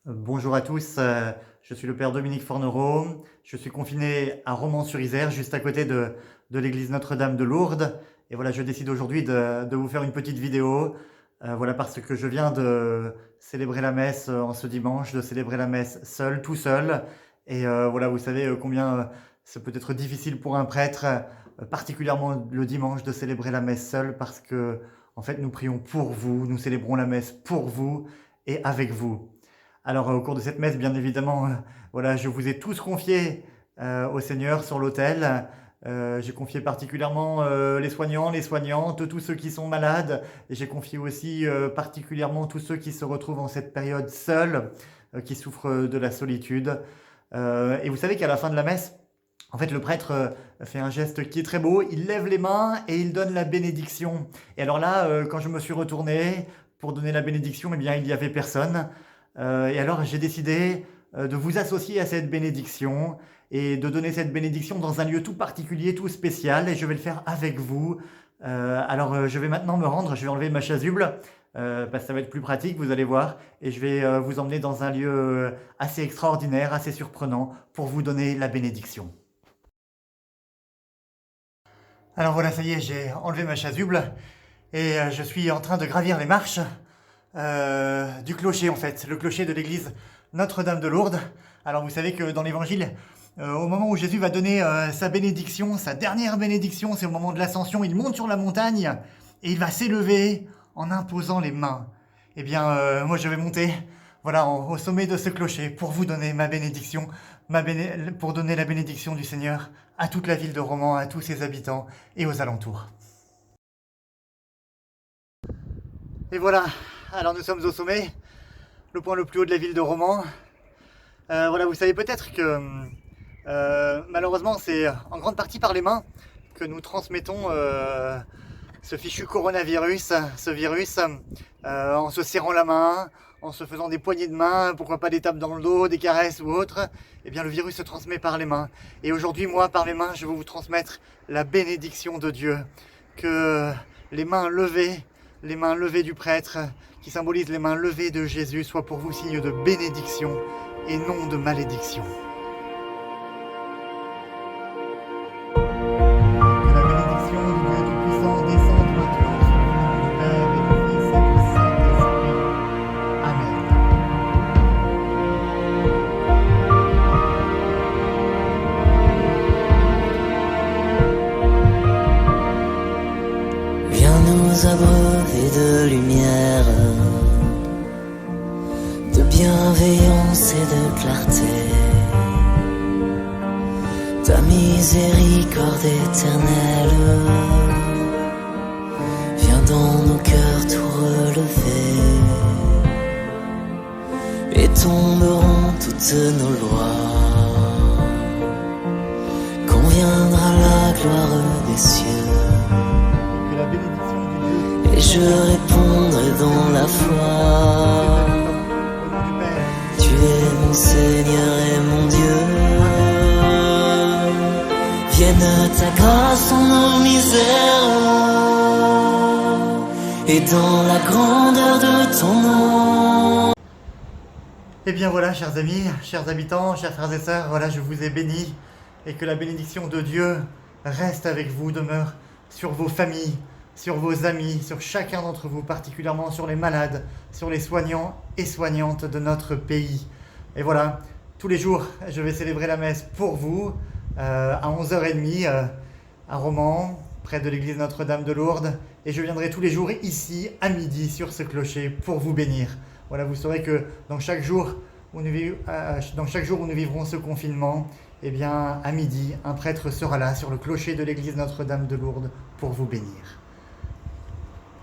Bonjour à tous, je suis le père Dominique Fornereau. Je suis confiné à Romans-sur-Isère, juste à côté de l'église Notre-Dame de Lourdes. Et voilà, je décide aujourd'hui de vous faire une petite vidéo. Voilà, parce que je viens de célébrer la messe en ce dimanche, de célébrer la messe seul, tout seul. Et voilà, vous savez combien c'est peut-être difficile pour un prêtre, particulièrement le dimanche, de célébrer la messe seul, parce que en fait, nous prions pour vous, nous célébrons la messe pour vous et avec vous. Alors, au cours de cette messe, bien évidemment, voilà, je vous ai tous confiés au Seigneur sur l'autel. J'ai confié particulièrement les soignants, les soignantes, tous ceux qui sont malades. Et j'ai confié aussi particulièrement tous ceux qui se retrouvent en cette période seuls, qui souffrent de la solitude. Et vous savez qu'à la fin de la messe, en fait, le prêtre fait un geste qui est très beau. Il lève les mains et il donne la bénédiction. Et alors là, quand je me suis retourné pour donner la bénédiction, eh bien, il n'y avait personne. Et alors j'ai décidé de vous associer à cette bénédiction et de donner cette bénédiction dans un lieu tout particulier, tout spécial, et je vais le faire avec vous. Je vais maintenant me rendre, je vais enlever ma chasuble, parce que ça va être plus pratique, vous allez voir, et je vais vous emmener dans un lieu assez extraordinaire, assez surprenant, pour vous donner la bénédiction. Alors voilà, ça y est, j'ai enlevé ma chasuble, et je suis en train de gravir les marches du clocher, en fait, le clocher de l'église Notre-Dame de Lourdes. Alors vous savez que dans l'évangile, au moment où Jésus va donner sa bénédiction, sa dernière bénédiction, c'est au moment de l'ascension, il monte sur la montagne et il va s'élever en imposant les mains. Eh bien, moi je vais monter, voilà, au sommet de ce clocher pour vous donner ma bénédiction, pour donner la bénédiction du Seigneur à toute la ville de Romans, à tous ses habitants et aux alentours. Et voilà, alors nous sommes au sommet, le point le plus haut de la ville de Romans. Voilà, vous savez peut-être que malheureusement c'est en grande partie par les mains que nous transmettons ce fichu coronavirus, ce virus, en se serrant la main, en se faisant des poignées de main, pourquoi pas des tapes dans le dos, des caresses ou autre. Eh bien le virus se transmet par les mains. Et aujourd'hui, moi, par mes mains, je vais vous transmettre la bénédiction de Dieu. Que les mains levées du prêtre, qui symbolisent les mains levées de Jésus, soient pour vous signe de bénédiction et non de malédiction. Que la bénédiction du Dieu Tout-Puissant descende maintenant sur le nom du Père et du Fils et du Saint-Esprit. Amen. Viens nous abreuver de lumière, de bienveillance et de clarté. Ta miséricorde éternelle vient dans nos cœurs tout relever, et tomberont toutes nos lois, quand viendra la gloire des cieux. Que la bénédiction du Dieu Et je répondrai dans la foi, tu es mon Seigneur et mon Dieu. Vienne ta grâce en nos misères, et dans la grandeur de ton nom. Eh bien voilà, chers amis, chers habitants, chers frères et sœurs, voilà, je vous ai bénis, et que la bénédiction de Dieu reste avec vous, demeure sur vos familles, sur vos amis, sur chacun d'entre vous, particulièrement sur les malades, sur les soignants et soignantes de notre pays. Et voilà, tous les jours, je vais célébrer la messe pour vous, à 11h30 à Romans, près de l'église Notre-Dame de Lourdes, et je viendrai tous les jours ici, à midi, sur ce clocher, pour vous bénir. Voilà, vous saurez que dans chaque jour où nous vivrons ce confinement, eh bien, à midi, un prêtre sera là, sur le clocher de l'église Notre-Dame de Lourdes, pour vous bénir.